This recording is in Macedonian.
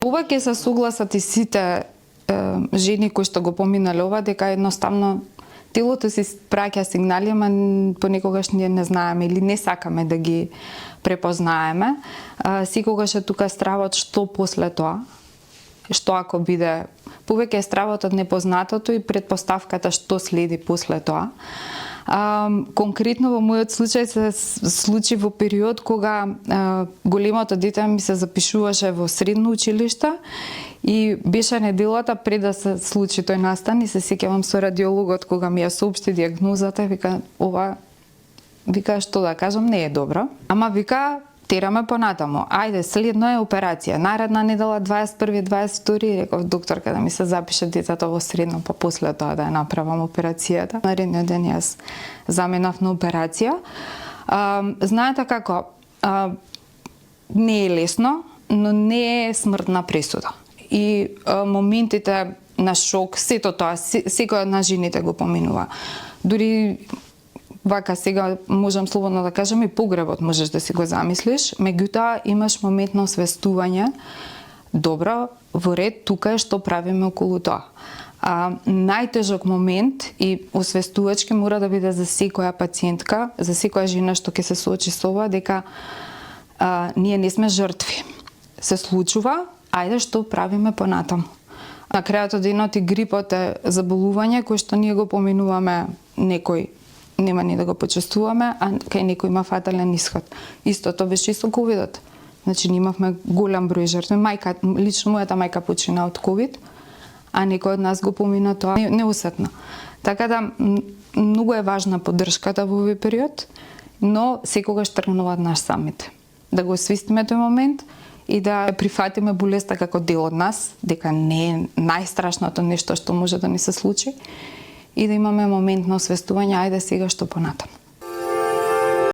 Повеќе се согласат и сите жени кои што го поминале ова, дека едноставно телото си праќа сигнали, ама понекогаш ние не знаеме или не сакаме да ги препознаеме. Секогаш е тука стравот што после тоа, што ако биде, повеќе е стравот од непознатото и предпоставката што следи после тоа. Конкретно во мојот случај се случи во период кога големото дете ми се запишуваше во средно училиште и беше неделата пред да се случи тој настан и се сеќавам со радиологот кога ми ја соопшти диагнозата, вика ова, вика што да кажам, не е добро, ама вика тераме понатаму. Ајде, следно е операција. Наредна недела 21-22 реков докторка да ми се запише детето во средно, па после тоа да ја направам операцијата. Наредниот ден јас заменав на операција. Знаете како, не е лесно, но не е смртна пресуда. И моментите на шок, сето тоа, секој од нас жените го поминува. Дури вака сега можам слободно да кажам и погребот можеш да си го замислиш, меѓутоа имаш момент на освестување. Добро, во ред, тука е што правиме околу тоа. Најтежок момент и освестувачки мора да биде за секоја пациентка, за секоја жена што ќе се соочи со ова, дека ние не сме жртви. Се случува, ајде што правиме понатаму. На крајот од денот и грипот е заболување кој што ние го поминуваме, некој нема ни да го почувствуваме, а кај некој има фатален исход. Истото беше и со ковидот. Значи, имавме голем број жртви. Мајка, лично мојата мајка почина од ковид, а некој од нас го помина тоа неусетно. Така да, многу е важна поддршката во овој период, но секогаш тргнува од нас самите. Да го освистиме тој момент и да прифатиме болеста како дел од нас, дека не е најстрашното нешто што може да ни се случи, и да имаме момент на освестување, ајде сега што понатаму.